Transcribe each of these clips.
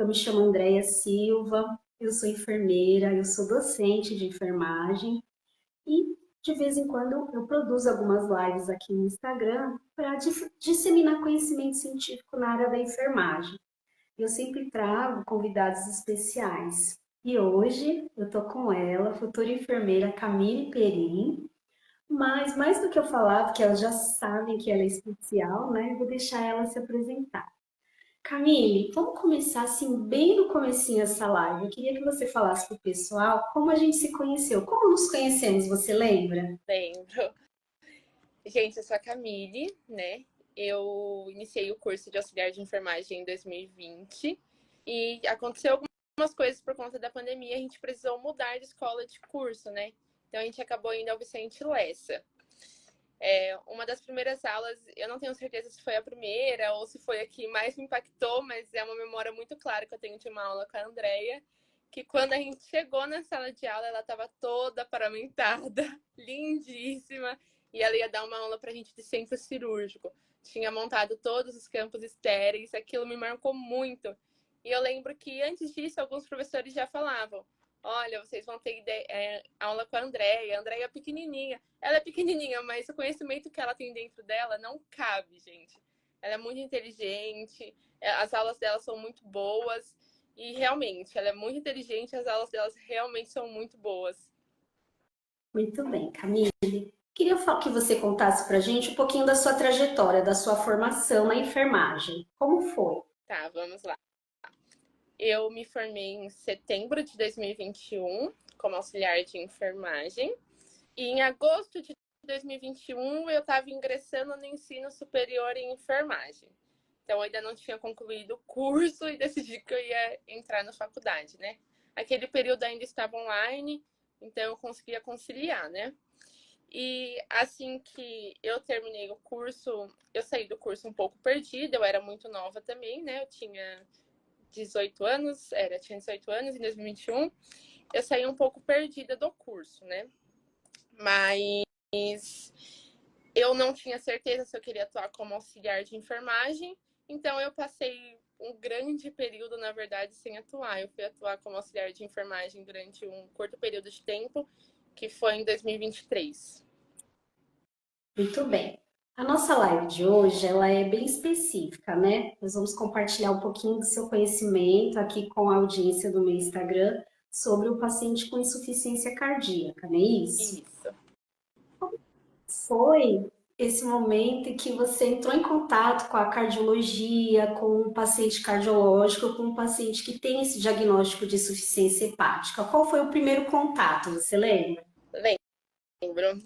Eu me chamo Andréia Silva, eu sou enfermeira, eu sou docente de enfermagem e de vez em quando eu produzo algumas lives aqui no Instagram para disseminar conhecimento científico na área da enfermagem. Eu sempre trago convidados especiais. E hoje eu tô com ela, futura enfermeira Camille Perim, mas mais do que eu falar, porque elas já sabem que ela é especial, né? Eu vou deixar ela se apresentar. Camille, vamos começar assim bem no comecinho essa live. Eu queria que você falasse para o pessoal como a gente se conheceu, como nos conhecemos, você lembra? Lembro. Gente, eu sou a Camille, né? Eu iniciei o curso de auxiliar de enfermagem em 2020 e aconteceu algumas coisas por conta da pandemia. A gente precisou mudar de escola de curso, né? Então a gente acabou indo ao Vicente Lessa. Uma das primeiras aulas, eu não tenho certeza se foi a primeira ou se foi a que mais me impactou, mas é uma memória muito clara que eu tenho de uma aula com a Andrea, que quando a gente chegou na sala de aula, ela estava toda paramentada, lindíssima, e ela ia dar uma aula para a gente de centro cirúrgico. Tinha montado todos os campos estéreis, aquilo me marcou muito. E eu lembro que antes disso, alguns professores já falavam: olha, vocês vão ter aula com a Andrea é pequenininha. Ela é pequenininha, mas o conhecimento que ela tem dentro dela não cabe, gente. Ela é muito inteligente, as aulas dela são muito boas e realmente, ela é muito inteligente, as aulas delas realmente são muito boas. Muito bem, Camille. Queria que você contasse para a gente um pouquinho da sua trajetória, da sua formação na enfermagem. Como foi? Tá, vamos lá. Eu me formei em setembro de 2021 como auxiliar de enfermagem. E em agosto de 2021 eu estava ingressando no ensino superior em enfermagem. Então eu ainda não tinha concluído o curso e decidi que eu ia entrar na faculdade, né? Aquele período ainda estava online, então eu conseguia conciliar, né? E assim que eu terminei o curso, eu saí do curso um pouco perdida, eu era muito nova também, né? Eu tinha 18 anos, tinha 18 anos em 2021. Eu saí um pouco perdida do curso, né? Mas eu não tinha certeza se eu queria atuar como auxiliar de enfermagem, então eu passei um grande período, na verdade, sem atuar. Eu fui atuar como auxiliar de enfermagem durante um curto período de tempo, que foi em 2023. Muito bem. A nossa live de hoje, ela é bem específica, né? Nós vamos compartilhar um pouquinho do seu conhecimento aqui com a audiência do meu Instagram sobre o paciente com insuficiência cardíaca, não é isso? Isso. Foi esse momento em que você entrou em contato com a cardiologia, com um paciente cardiológico, com um paciente que tem esse diagnóstico de insuficiência hepática. Qual foi o primeiro contato, você lembra? Lembro.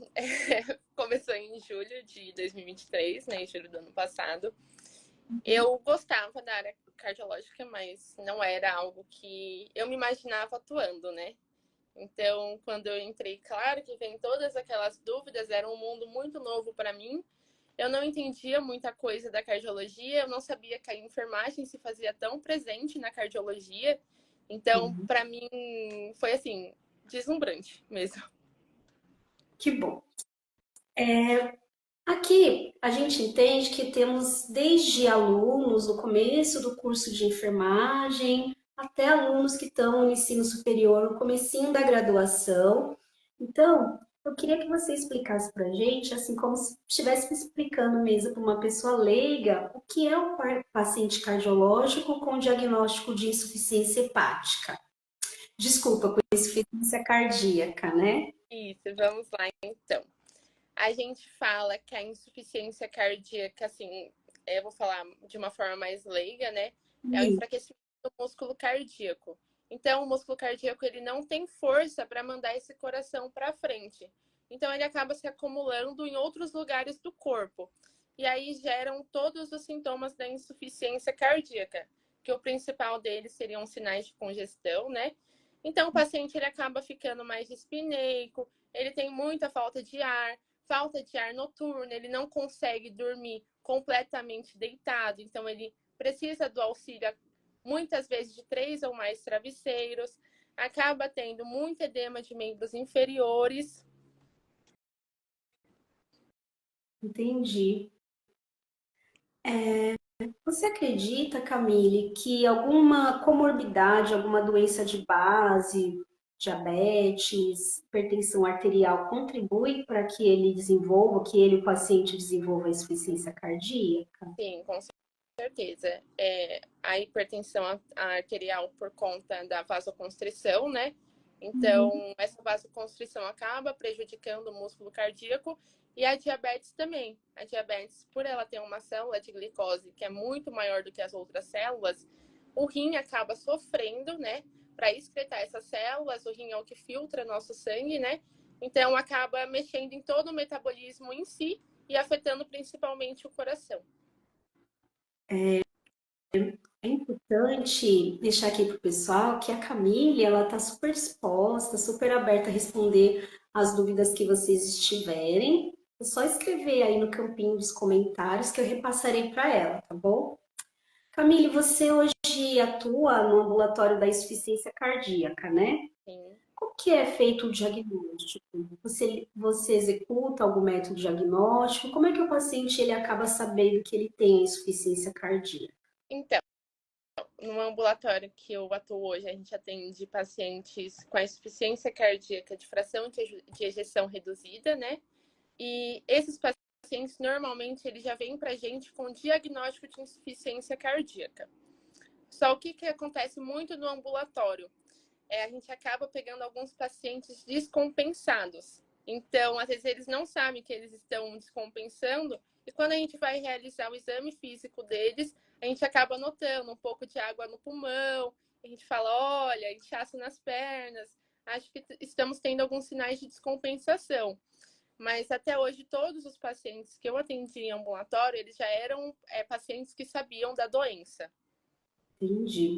Começou em julho de 2023, né? Em julho do ano passado. Eu gostava da área cardiológica, mas não era algo que eu me imaginava atuando, né? Então, quando eu entrei, claro que vem todas aquelas dúvidas, era um mundo muito novo para mim. Eu não entendia muita coisa da cardiologia, eu não sabia que a enfermagem se fazia tão presente na cardiologia. Então, Uhum. para mim, foi assim, deslumbrante mesmo. Que bom. Aqui a gente entende que temos desde alunos no começo do curso de enfermagem até alunos que estão no ensino superior, no comecinho da graduação. Então, eu queria que você explicasse para a gente, assim como se estivesse explicando mesmo para uma pessoa leiga, o que é o paciente cardiológico com diagnóstico de insuficiência hepática. Desculpa, com insuficiência cardíaca, né? Isso, vamos lá então. A gente fala que a insuficiência cardíaca, assim, eu vou falar de uma forma mais leiga, né? É o enfraquecimento do músculo cardíaco. Então, o músculo cardíaco ele não tem força para mandar esse coração para frente. Então, ele acaba se acumulando em outros lugares do corpo. E aí geram todos os sintomas da insuficiência cardíaca, que o principal deles seriam sinais de congestão, né? Então, o paciente ele acaba ficando mais dispneico, ele tem muita falta de ar noturno, ele não consegue dormir completamente deitado, então ele precisa do auxílio muitas vezes de 3 ou mais travesseiros, acaba tendo muito edema de membros inferiores. Entendi. Você acredita, Camille, que alguma comorbidade, alguma doença de base, diabetes, hipertensão arterial, contribui para que ele desenvolva, que ele, o paciente, desenvolva a insuficiência cardíaca? Sim, com certeza. A hipertensão arterial por conta da vasoconstrição, né? Então, Uhum. essa vasoconstrição acaba prejudicando o músculo cardíaco e a diabetes também. A diabetes, por ela ter uma célula de glicose que é muito maior do que as outras células, o rim acaba sofrendo, né? Para excretar essas células, o rim é o que filtra nosso sangue, né? Então, acaba mexendo em todo o metabolismo em si e afetando principalmente o coração. É importante deixar aqui para o pessoal que a Camille, ela está super disposta, super aberta a responder as dúvidas que vocês estiverem. É só escrever aí no campinho dos comentários que eu repassarei para ela, tá bom? Camille, você hoje atua no ambulatório da insuficiência cardíaca, né? Sim. Como que é feito o diagnóstico? Você executa algum método diagnóstico? Como é que o paciente ele acaba sabendo que ele tem insuficiência cardíaca? Então, no ambulatório que eu atuo hoje, a gente atende pacientes com a insuficiência cardíaca de fração de ejeção reduzida, né? E esses pacientes, normalmente, eles já vêm pra gente com diagnóstico de insuficiência cardíaca. Só o que acontece muito no ambulatório? A gente acaba pegando alguns pacientes descompensados. Então, às vezes, eles não sabem que eles estão descompensando, e quando a gente vai realizar o exame físico deles, a gente acaba notando um pouco de água no pulmão, a gente fala, olha, inchaço nas pernas, acho que estamos tendo alguns sinais de descompensação. Mas até hoje, todos os pacientes que eu atendi em ambulatório, eles já eram pacientes que sabiam da doença. Entendi.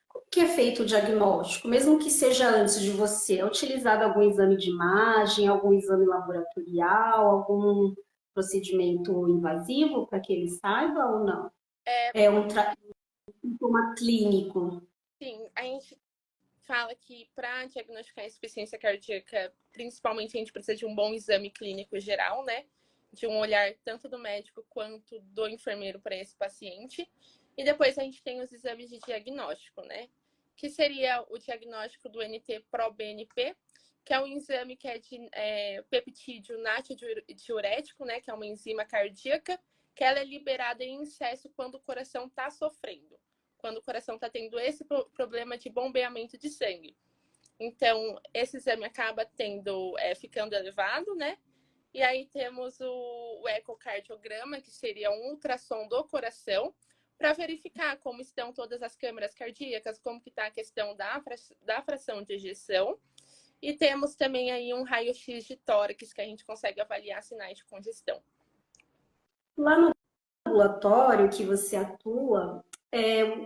Como que é feito o diagnóstico? Mesmo que seja antes de você, é utilizado algum exame de imagem, algum exame laboratorial, algum procedimento invasivo para que ele saiba ou não? É, É um sintoma clínico. sim, a gente fala que para diagnosticar insuficiência cardíaca, principalmente a gente precisa de um bom exame clínico geral, né? De um olhar tanto do médico quanto do enfermeiro para esse paciente. E depois a gente tem os exames de diagnóstico, né? Que seria o diagnóstico do NT-proBNP, que é um exame que é de peptídeo natriurético, né? Que é uma enzima cardíaca, que ela é liberada em excesso quando o coração está sofrendo, quando o coração está tendo esse problema de bombeamento de sangue. Então, esse exame acaba ficando elevado, né? E aí temos o ecocardiograma, que seria um ultrassom do coração, para verificar como estão todas as câmaras cardíacas, como que está a questão da fração de ejeção. E temos também aí um raio-x de tórax, que a gente consegue avaliar sinais de congestão. Lá no ambulatório que você atua,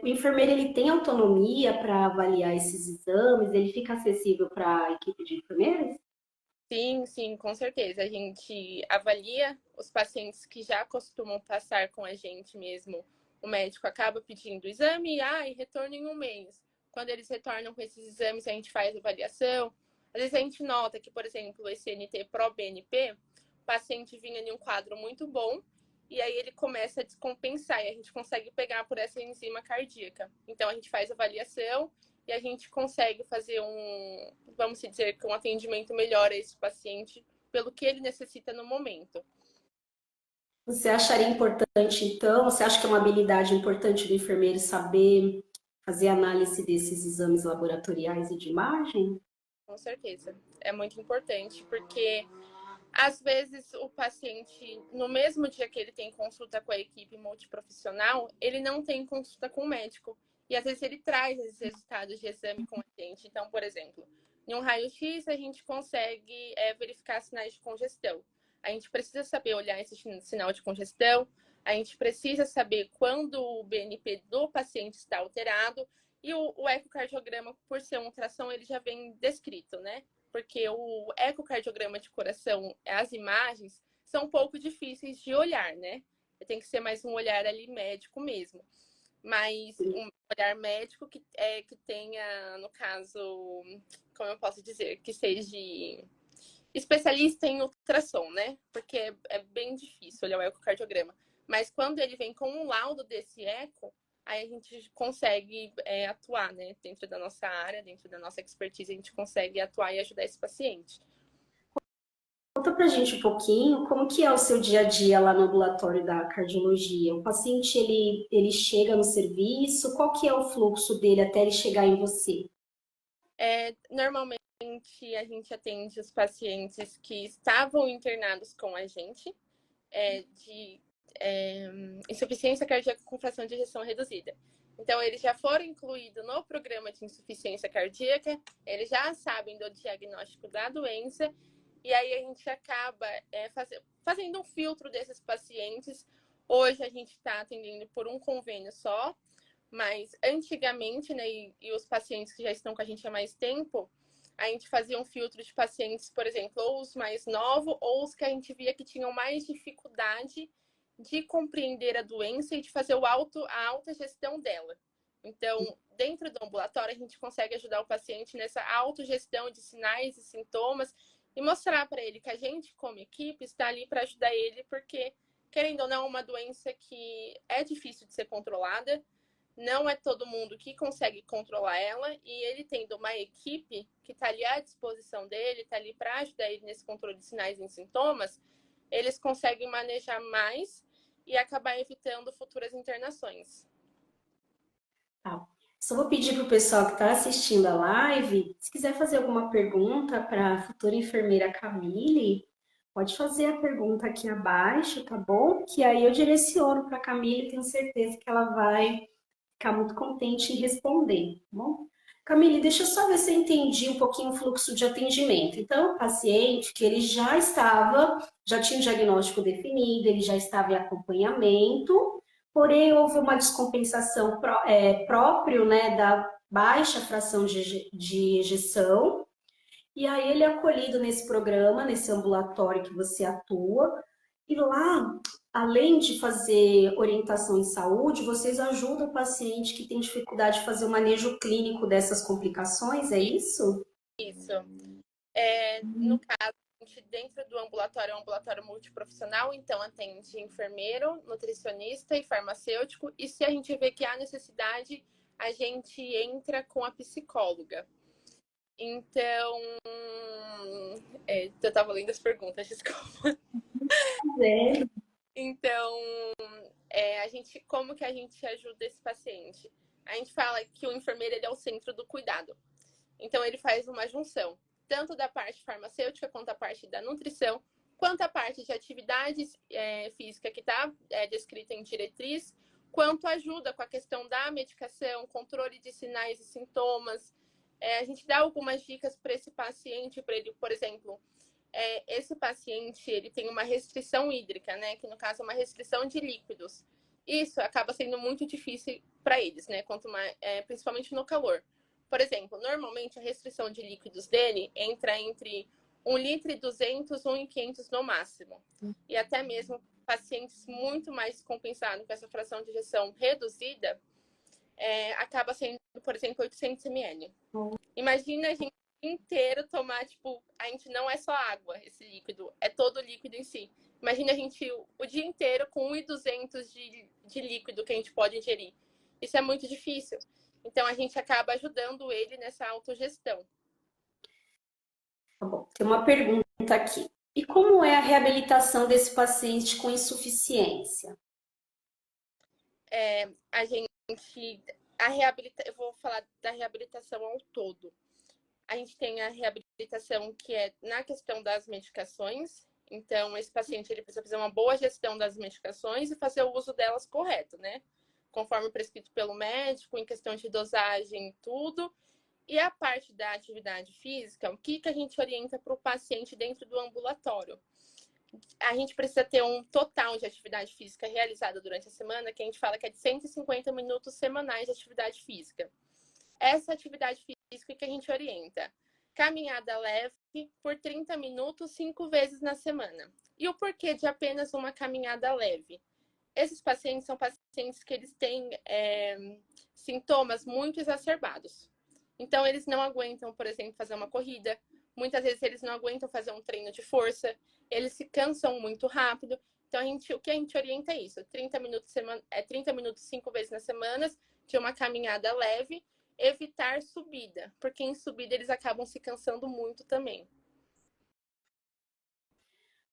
o enfermeiro ele tem autonomia para avaliar esses exames? Ele fica acessível para a equipe de enfermeiros? Sim, sim, com certeza. A gente avalia os pacientes que já costumam passar com a gente mesmo. O médico acaba pedindo o exame e retorno em um mês. Quando eles retornam com esses exames, a gente faz a avaliação. Às vezes a gente nota que, por exemplo, esse NT-proBNP, o paciente vinha em um quadro muito bom e aí ele começa a descompensar e a gente consegue pegar por essa enzima cardíaca. Então a gente faz a avaliação e a gente consegue fazer vamos dizer, que um atendimento melhor a esse paciente pelo que ele necessita no momento. Você acharia importante, então, você acha que é uma habilidade importante do enfermeiro saber fazer análise desses exames laboratoriais e de imagem? Com certeza. É muito importante, porque às vezes o paciente, no mesmo dia que ele tem consulta com a equipe multiprofissional, ele não tem consulta com o médico. E às vezes ele traz esses resultados de exame com a gente. Então, por exemplo, em um raio-x a gente consegue verificar sinais de congestão. A gente precisa saber olhar esse sinal de congestão, a gente precisa saber quando o BNP do paciente está alterado, e o ecocardiograma, por ser um ultrassom, ele já vem descrito, né? Porque o ecocardiograma de coração, as imagens, são um pouco difíceis de olhar, né? Tem que ser mais um olhar ali médico mesmo. Mas um olhar médico que tenha, no caso, como eu posso dizer, que seja especialista em ultrassom, né? Porque é bem difícil olhar o ecocardiograma. Mas quando ele vem com um laudo desse eco, aí a gente consegue atuar, né? Dentro da nossa área, dentro da nossa expertise, a gente consegue atuar e ajudar esse paciente. Conta pra gente um pouquinho como que é o seu dia a dia lá no ambulatório da cardiologia. O paciente, ele chega no serviço, qual que é o fluxo dele até ele chegar em você? Normalmente, a gente atende os pacientes que estavam internados com a gente, de insuficiência cardíaca com fração de ejeção reduzida. Então, eles já foram incluídos no programa de insuficiência cardíaca, eles já sabem do diagnóstico da doença, e aí a gente acaba fazendo um filtro desses pacientes. Hoje a gente está atendendo por um convênio só, mas antigamente, né, e os pacientes que já estão com a gente há mais tempo, a gente fazia um filtro de pacientes, por exemplo, ou os mais novos, ou os que a gente via que tinham mais dificuldade de compreender a doença e de fazer a alta gestão dela. Então, dentro do ambulatório, a gente consegue ajudar o paciente nessa autogestão de sinais e sintomas e mostrar para ele que a gente, como equipe, está ali para ajudar ele, porque, querendo ou não, é uma doença que é difícil de ser controlada, não é todo mundo que consegue controlar ela, e ele tendo uma equipe que está ali à disposição dele, está ali para ajudar ele nesse controle de sinais e sintomas, eles conseguem manejar mais e acabar evitando futuras internações. Tá. Só vou pedir para o pessoal que está assistindo a live, se quiser fazer alguma pergunta para a futura enfermeira Camille, pode fazer a pergunta aqui abaixo, tá bom? Que aí eu direciono para a Camille, tenho certeza que ela vai ficar muito contente em responder, tá bom? Camille, deixa eu só ver se eu entendi um pouquinho o fluxo de atendimento. Então, o paciente que ele já tinha um diagnóstico definido, ele já estava em acompanhamento, porém houve uma descompensação próprio, né, da baixa fração de ejeção, e aí ele é acolhido nesse programa, nesse ambulatório que você atua, e lá, além de fazer orientação em saúde, vocês ajudam o paciente que tem dificuldade de fazer o manejo clínico dessas complicações, é isso? Isso. No caso, a gente, dentro do ambulatório, é um ambulatório multiprofissional, então atende enfermeiro, nutricionista e farmacêutico, e se a gente vê que há necessidade, a gente entra com a psicóloga. Então, eu estava lendo as perguntas, desculpa. É. Então, como que a gente ajuda esse paciente? A gente fala que o enfermeiro ele é o centro do cuidado. Então, ele faz uma junção, tanto da parte farmacêutica, quanto a parte da nutrição, quanto a parte de atividade física que está descrita em diretriz, quanto ajuda com a questão da medicação, controle de sinais e sintomas. A gente dá algumas dicas para esse paciente, para ele, por exemplo, esse paciente ele tem uma restrição hídrica, né? Que no caso é uma restrição de líquidos. Isso acaba sendo muito difícil para eles, né? Principalmente no calor. Por exemplo, normalmente a restrição de líquidos dele entra entre 1,2 litro, 1,500 no máximo. E até mesmo pacientes muito mais compensados com essa fração de injeção reduzida, acaba sendo, por exemplo, 800 ml. Imagina a gente inteiro tomar, tipo, a gente não é só água, esse líquido, é todo o líquido em si. Imagina a gente o dia inteiro com 1,200 de líquido que a gente pode ingerir. Isso é muito difícil. Então, a gente acaba ajudando ele nessa autogestão. Tá bom. Tem uma pergunta aqui. E como é a reabilitação desse paciente com insuficiência? A gente, eu vou falar da reabilitação ao todo. A gente tem a reabilitação que é na questão das medicações. Então, esse paciente ele precisa fazer uma boa gestão das medicações e fazer o uso delas correto, né? Conforme prescrito pelo médico, em questão de dosagem, tudo. E a parte da atividade física, o que a gente orienta para o paciente dentro do ambulatório? A gente precisa ter um total de atividade física realizada durante a semana, que a gente fala que é de 150 minutos semanais de atividade física. Essa atividade física que a gente orienta. Caminhada leve por 30 minutos, 5 vezes na semana. E o porquê de apenas uma caminhada leve? Esses pacientes são pacientes que eles têm sintomas muito exacerbados. Então, eles não aguentam, por exemplo, fazer uma corrida. Muitas vezes, eles não aguentam fazer um treino de força. Eles se cansam muito rápido. Então, o que a gente orienta é isso: 30 minutos, 30 minutos 5 vezes na semana, de uma caminhada leve, evitar subida, porque em subida eles acabam se cansando muito também.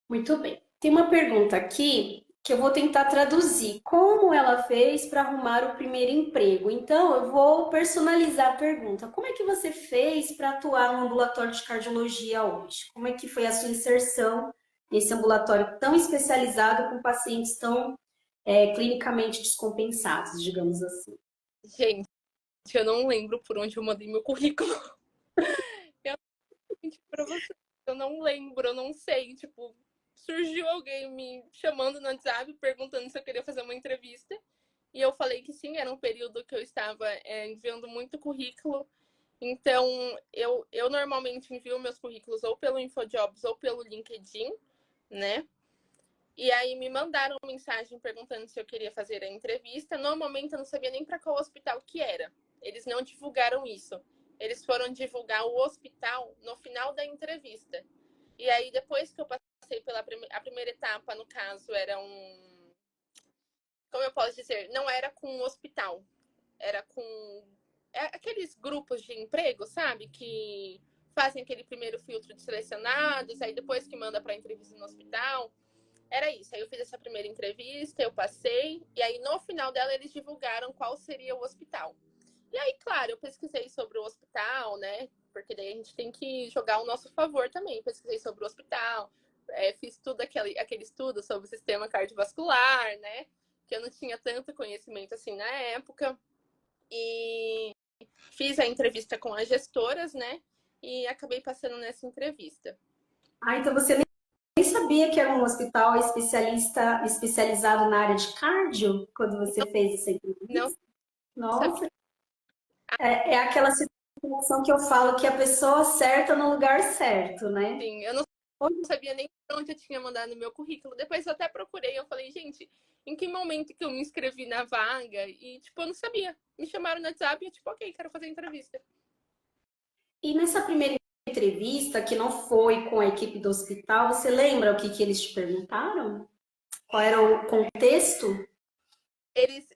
Muito bem. Tem uma pergunta aqui que eu vou tentar traduzir. Como ela fez para arrumar o primeiro emprego? Então, eu vou personalizar a pergunta. Como é que você fez para atuar no ambulatório de cardiologia hoje? Como é que foi a sua inserção nesse ambulatório tão especializado com pacientes tão clinicamente descompensados, digamos assim? Gente, eu não lembro por onde eu mandei meu currículo. Eu, pra você, eu não lembro, eu não sei. Tipo, surgiu alguém me chamando no WhatsApp, perguntando se eu queria fazer uma entrevista. E eu falei que sim, era um período que eu estava enviando muito currículo. Então, eu normalmente envio meus currículos ou pelo InfoJobs ou pelo LinkedIn, né? E aí me mandaram uma mensagem perguntando se eu queria fazer a entrevista. No momento eu não sabia nem para qual hospital que era. Eles não divulgaram isso. Eles foram divulgar o hospital no final da entrevista. E aí depois que eu passei pela a primeira etapa, no caso, era como eu posso dizer, não era com um hospital, era com aqueles grupos de emprego, sabe? Que fazem aquele primeiro filtro de selecionados, aí depois que manda para entrevista no hospital. Era isso. Aí eu fiz essa primeira entrevista, eu passei, e aí no final dela eles divulgaram qual seria o hospital. E aí, claro, eu pesquisei sobre o hospital, né? Porque daí a gente tem que jogar o nosso favor também. Pesquisei sobre o hospital, fiz tudo aquele estudo sobre o sistema cardiovascular, né? Que eu não tinha tanto conhecimento assim na época. E fiz a entrevista com as gestoras, né? E acabei passando nessa entrevista. Ah, então você nem sabia que era um hospital especializado na área de cardio quando você fez essa Não entrevista? sabia. Nossa, é aquela situação que eu falo que a pessoa certa no lugar certo, né? Sim, eu não sabia nem pra onde eu tinha mandado meu currículo. Depois eu até procurei, eu falei, gente, em que momento que eu me inscrevi na vaga? E, tipo, eu não sabia. Me chamaram no WhatsApp e eu, tipo, ok, quero fazer a entrevista. E nessa primeira entrevista, que não foi com a equipe do hospital, você lembra o que, que eles te perguntaram? Qual era o contexto? Eles,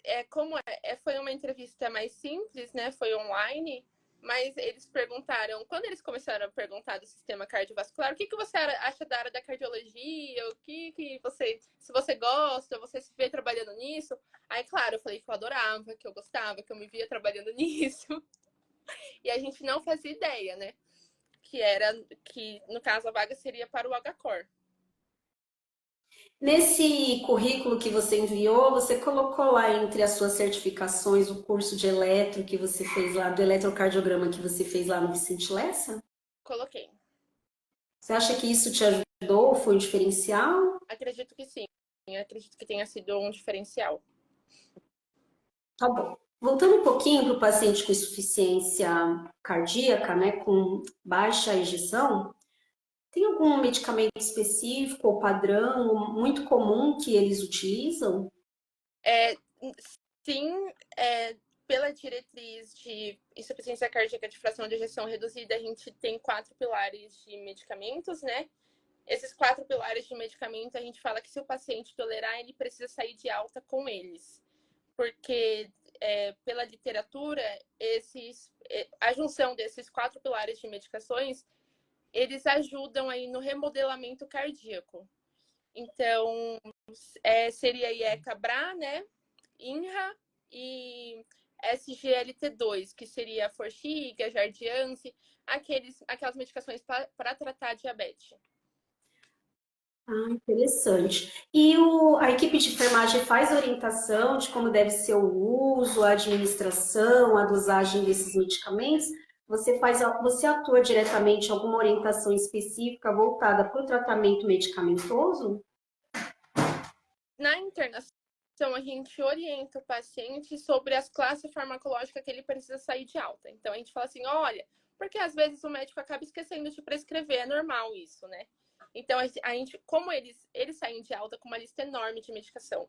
foi uma entrevista mais simples, né? Foi online, mas eles perguntaram, quando eles começaram a perguntar do sistema cardiovascular, o que você acha da área da cardiologia? O que você, se você gosta, você se vê trabalhando nisso? Aí, claro, eu falei que eu adorava, que eu gostava, que eu me via trabalhando nisso. E a gente não fazia ideia, né? Que no caso a vaga seria para o HCOR. Nesse currículo que você enviou, você colocou lá entre as suas certificações o curso de eletro que você fez lá, do eletrocardiograma que você fez lá no Vicente Lessa? Coloquei. Você acha que isso te ajudou? Foi um diferencial? Acredito que sim. Acredito que tenha sido um diferencial. Tá bom. Voltando um pouquinho para o paciente com insuficiência cardíaca, né, com baixa ejeção, tem algum medicamento específico ou padrão muito comum que eles utilizam? É, sim, pela diretriz de insuficiência cardíaca de fração de ejeção reduzida, a gente tem 4 pilares de medicamentos, né? Esses 4 pilares de medicamento, a gente fala que se o paciente tolerar, ele precisa sair de alta com eles. Porque, pela literatura, a junção desses 4 pilares de medicações, eles ajudam aí no remodelamento cardíaco. Então, seria IECA-BRA, né? INRA e SGLT2, que seria Forxiga, Jardiance, aquelas medicações para tratar diabetes. Ah, interessante. E a equipe de enfermagem faz orientação de como deve ser o uso, a administração, a dosagem desses medicamentos? Você atua diretamente em alguma orientação específica voltada para o tratamento medicamentoso? Na internação, a gente orienta o paciente sobre as classes farmacológicas que ele precisa sair de alta. Então, a gente fala assim, olha, porque às vezes o médico acaba esquecendo de prescrever, é normal isso, né? Então, a gente, como eles saem de alta com uma lista enorme de medicação.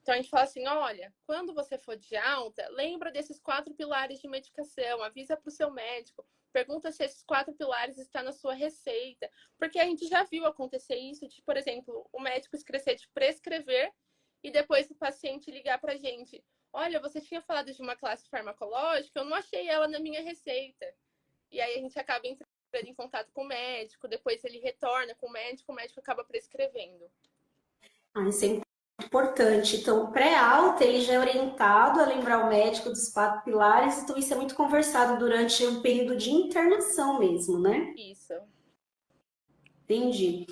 Então, a gente fala assim, olha, quando você for de alta, lembra desses 4 pilares de medicação, avisa para o seu médico, pergunta se esses 4 pilares estão na sua receita. Porque a gente já viu acontecer isso de, por exemplo, o médico esquecer de prescrever e depois o paciente ligar para a gente. Olha, você tinha falado de uma classe farmacológica, eu não achei ela na minha receita. E aí a gente acaba entrando em contato com o médico, depois ele retorna com o médico acaba prescrevendo. Isso é importante. Então, o pré-alta, ele já é orientado a lembrar o médico dos 4 pilares, então isso é muito conversado durante o período de internação mesmo, né? Isso. Entendi.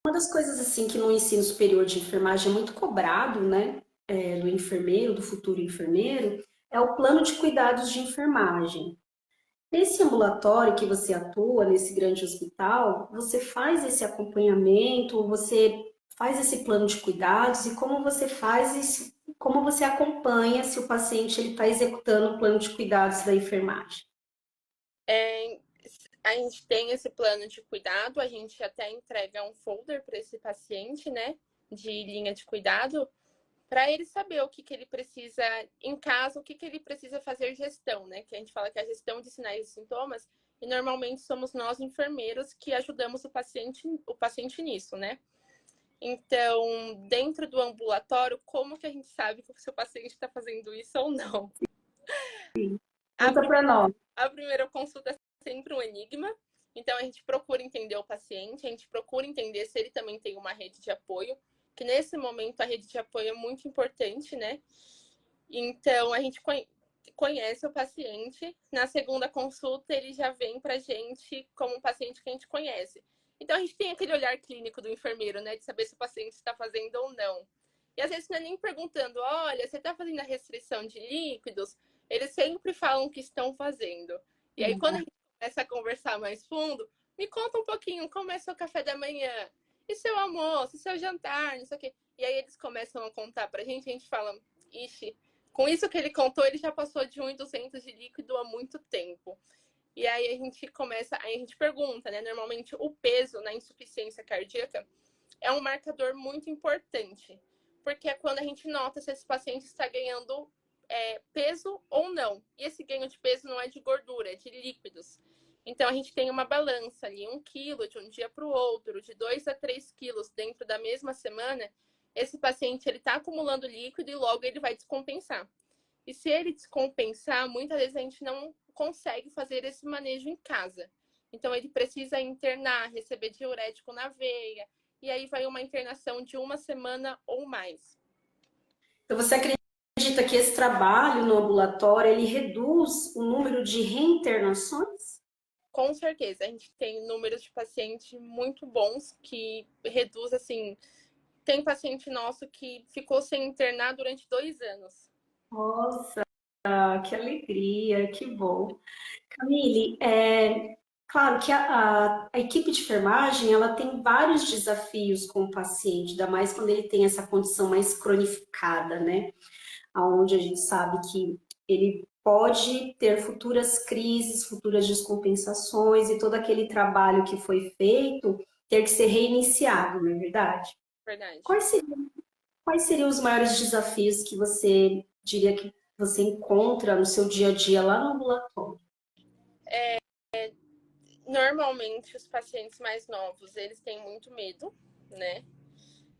Uma das coisas, assim, que no ensino superior de enfermagem é muito cobrado, né, do enfermeiro, do futuro enfermeiro, é o plano de cuidados de enfermagem. Nesse ambulatório que você atua, nesse grande hospital, você faz esse acompanhamento, você faz esse plano de cuidados e como você faz isso, como você acompanha se o paciente está executando o plano de cuidados da enfermagem? A gente tem esse plano de cuidado, a gente até entrega um folder para esse paciente, né, de linha de cuidado, para ele saber o que, que ele precisa em casa, o que, que ele precisa fazer gestão, né? Que a gente fala que é a gestão de sinais e sintomas, e normalmente somos nós enfermeiros que ajudamos o paciente nisso, né? Então, dentro do ambulatório, como que a gente sabe que o seu paciente está fazendo isso ou não? A, Conta para nós. a primeira consulta é sempre um enigma. Então, a gente procura entender o paciente, a gente procura entender se ele também tem uma rede de apoio, que nesse momento a rede de apoio é muito importante, né? Então, a gente conhece o paciente. Na segunda consulta, ele já vem para a gente como um paciente que a gente conhece. Então, a gente tem aquele olhar clínico do enfermeiro, né? De saber se o paciente está fazendo ou não. E às vezes não é nem perguntando, olha, você está fazendo a restrição de líquidos? Eles sempre falam que estão fazendo. E aí, quando a gente começa a conversar mais fundo, me conta um pouquinho como é seu café da manhã, e seu almoço, e seu jantar, não sei o quê. E aí eles começam a contar pra gente, a gente fala, ixi, com isso que ele contou, ele já passou de 1.200 de líquido há muito tempo. E aí a gente começa, aí a gente pergunta, né? Normalmente o peso na insuficiência cardíaca é um marcador muito importante, porque é quando a gente nota se esse paciente está ganhando peso ou não. E esse ganho de peso não é de gordura, é de líquidos. Então a gente tem uma balança ali, 1 quilo de um dia para o outro, de 2 a 3 quilos dentro da mesma semana. Esse paciente ele está acumulando líquido e logo ele vai descompensar. E se ele descompensar, muitas vezes a gente não consegue fazer esse manejo em casa. Então ele precisa internar, receber diurético na veia, e aí vai uma internação de 1 semana ou mais. Então, você acredita que esse trabalho no ambulatório, ele reduz o número de reinternações? Com certeza, a gente tem números de pacientes muito bons que reduz, assim, tem paciente nosso que ficou sem internar durante 2 anos. Nossa, que alegria, que bom. Camille, claro que a equipe de enfermagem, ela tem vários desafios com o paciente, ainda mais quando ele tem essa condição mais cronificada, né? Onde a gente sabe que ele pode ter futuras crises, futuras descompensações e todo aquele trabalho que foi feito ter que ser reiniciado, não é verdade? Verdade. Quais seriam os maiores desafios que você diria que você encontra no seu dia a dia lá no ambulatório? Normalmente, os pacientes mais novos, eles têm muito medo, né?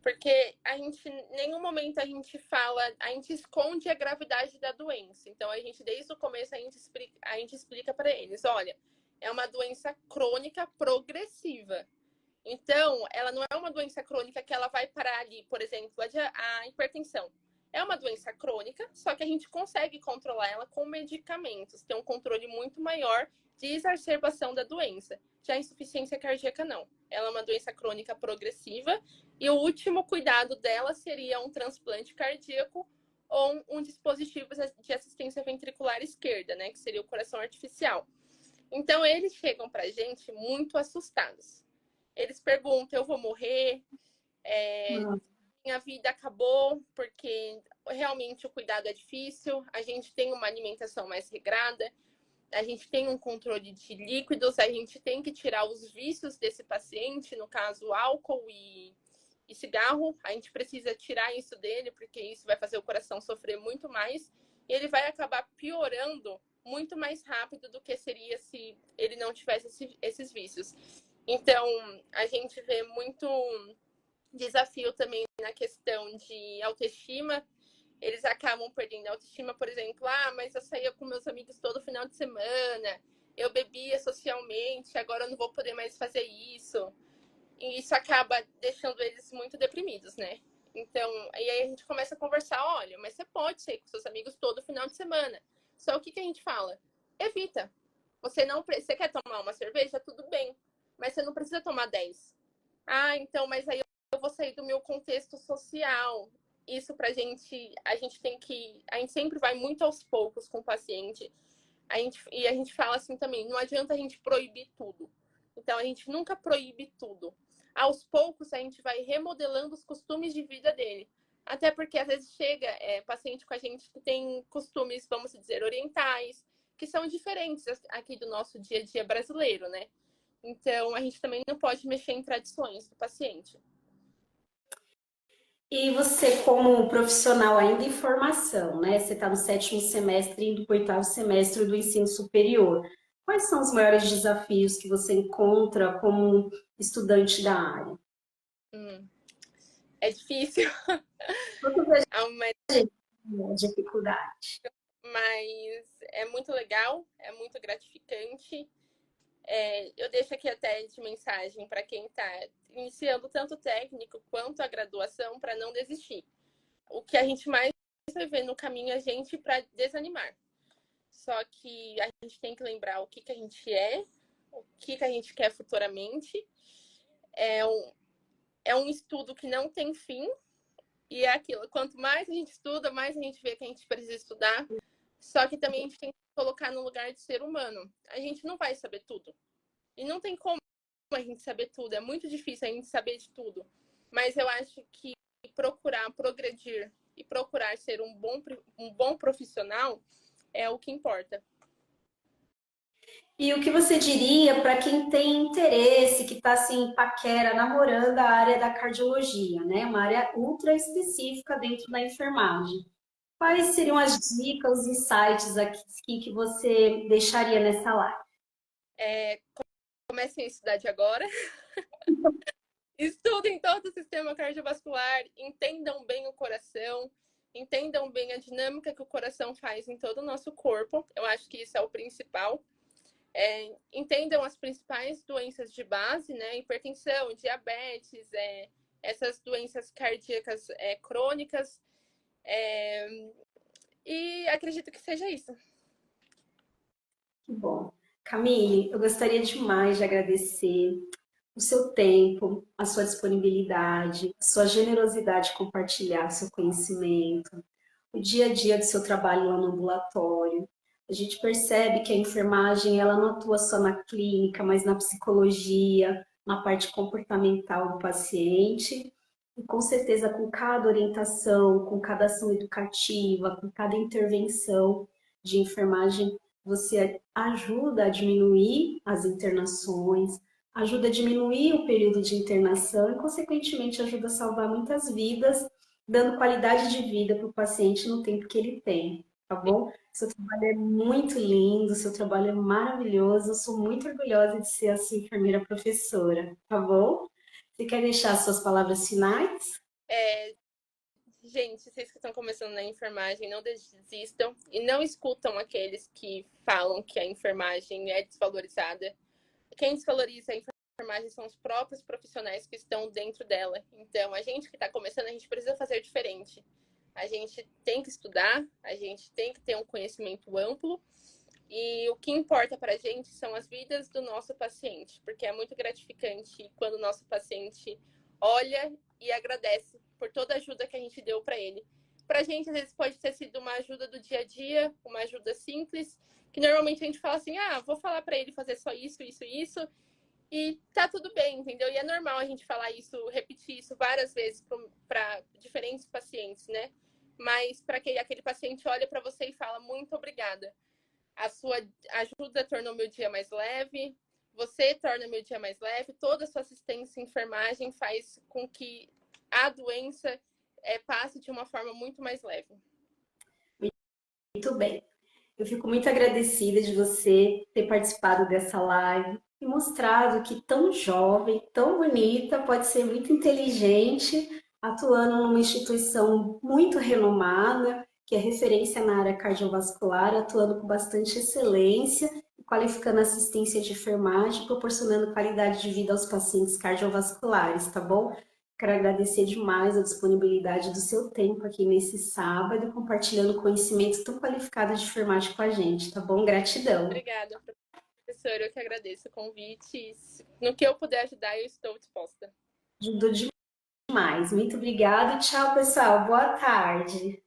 Porque a gente, em nenhum momento a gente fala, a gente esconde a gravidade da doença. Então, a gente, desde o começo, a gente explica para eles, olha, é uma doença crônica progressiva. Então, ela não é uma doença crônica que ela vai parar ali, por exemplo, a hipertensão. É uma doença crônica, só que a gente consegue controlar ela com medicamentos, tem um controle muito maior de exacerbação da doença. Já a insuficiência cardíaca, não. Ela é uma doença crônica progressiva e o último cuidado dela seria um transplante cardíaco ou um dispositivo de assistência ventricular esquerda, né, que seria o coração artificial. Então, eles chegam pra gente muito assustados. Eles perguntam, eu vou morrer? Minha vida acabou porque realmente o cuidado é difícil, a gente tem uma alimentação mais regrada, a gente tem um controle de líquidos, a gente tem que tirar os vícios desse paciente, no caso álcool e cigarro, a gente precisa tirar isso dele porque isso vai fazer o coração sofrer muito mais e ele vai acabar piorando muito mais rápido do que seria se ele não tivesse esses vícios. Então, a gente vê muito desafio também na questão de autoestima. Eles acabam perdendo a autoestima, por exemplo, mas eu saía com meus amigos todo final de semana, eu bebia socialmente, agora eu não vou poder mais fazer isso. E isso acaba deixando eles muito deprimidos, né? Então, aí a gente começa a conversar, olha, mas você pode sair com seus amigos todo final de semana. Só o que a gente fala? Evita. Você quer tomar uma cerveja? Tudo bem. Mas você não precisa tomar 10. Então, mas aí eu vou sair do meu contexto social. Isso pra gente, a gente sempre vai muito aos poucos com o paciente. E a gente fala assim também, não adianta a gente proibir tudo. Então, a gente nunca proíbe tudo. Aos poucos, a gente vai remodelando os costumes de vida dele. Até porque, às vezes, chega paciente com a gente que tem costumes, vamos dizer, orientais, que são diferentes aqui do nosso dia a dia brasileiro, né? Então, a gente também não pode mexer em tradições do paciente. E você, como profissional ainda em formação, né? Você está no 7º semestre, indo para o 8º semestre do ensino superior. Quais são os maiores desafios que você encontra como estudante da área? É difícil. Quantas Mas dificuldade? mas é muito legal, é muito gratificante. Eu deixo aqui até de mensagem para quem está iniciando tanto o técnico quanto a graduação para não desistir. O que a gente mais vai ver no caminho é a gente para desanimar. Só que a gente tem que lembrar o que, que a gente o que, que a gente quer futuramente. É um estudo que não tem fim, e é aquilo. Quanto mais a gente estuda, mais a gente vê que a gente precisa estudar. Só que também a gente tem que colocar no lugar de ser humano. A gente não vai saber tudo. E não tem como a gente saber tudo. É muito difícil a gente saber de tudo. Mas eu acho que procurar progredir e procurar ser um bom profissional é o que importa. E o que você diria para quem tem interesse, que está assim, paquera, namorando a área da cardiologia, né? Uma área ultra específica dentro da enfermagem. Quais seriam as dicas, os insights aqui que você deixaria nessa live? Comecem a estudar de agora. Estudem todo o sistema cardiovascular, entendam bem o coração, entendam bem a dinâmica que o coração faz em todo o nosso corpo. Eu acho que isso é o principal. Entendam as principais doenças de base, né? Hipertensão, diabetes, essas doenças cardíacas crônicas. E acredito que seja isso. Que bom. Camille, eu gostaria demais de agradecer o seu tempo, a sua disponibilidade, a sua generosidade de compartilhar seu conhecimento, o dia a dia do seu trabalho lá no ambulatório. A gente percebe que a enfermagem ela não atua só na clínica, mas na psicologia, na parte comportamental do paciente. E com certeza, com cada orientação, com cada ação educativa, com cada intervenção de enfermagem, você ajuda a diminuir as internações, ajuda a diminuir o período de internação e, consequentemente, ajuda a salvar muitas vidas, dando qualidade de vida para o paciente no tempo que ele tem, tá bom? Seu trabalho é muito lindo, seu trabalho é maravilhoso, eu sou muito orgulhosa de ser a sua enfermeira professora, tá bom? Você quer deixar suas palavras finais? Gente, vocês que estão começando na enfermagem, não desistam e não escutam aqueles que falam que a enfermagem é desvalorizada. Quem desvaloriza a enfermagem são os próprios profissionais que estão dentro dela. Então, a gente que está começando, a gente precisa fazer diferente. A gente tem que estudar, a gente tem que ter um conhecimento amplo. E o que importa para a gente são as vidas do nosso paciente, porque é muito gratificante quando o nosso paciente olha e agradece por toda a ajuda que a gente deu para ele. Para a gente, às vezes, pode ter sido uma ajuda do dia a dia, uma ajuda simples, que normalmente a gente fala assim, vou falar para ele fazer só isso, isso, isso, e tá tudo bem, entendeu? E é normal a gente falar isso, repetir isso várias vezes para diferentes pacientes, né? Mas para que aquele paciente olha para você e fala, muito obrigada. A sua ajuda tornou meu dia mais leve, você torna meu dia mais leve, toda a sua assistência em enfermagem faz com que a doença passe de uma forma muito mais leve. Muito bem. Eu fico muito agradecida de você ter participado dessa live e mostrado que tão jovem, tão bonita, pode ser muito inteligente, atuando numa instituição muito renomada, que é referência na área cardiovascular, atuando com bastante excelência, qualificando assistência de enfermagem, proporcionando qualidade de vida aos pacientes cardiovasculares, tá bom? Quero agradecer demais a disponibilidade do seu tempo aqui nesse sábado, compartilhando conhecimento tão qualificado de enfermagem com a gente, tá bom? Gratidão. Obrigada, professora. Eu que agradeço o convite. No que eu puder ajudar, eu estou disposta. Ajudou demais. Muito obrigada. Tchau, pessoal. Boa tarde.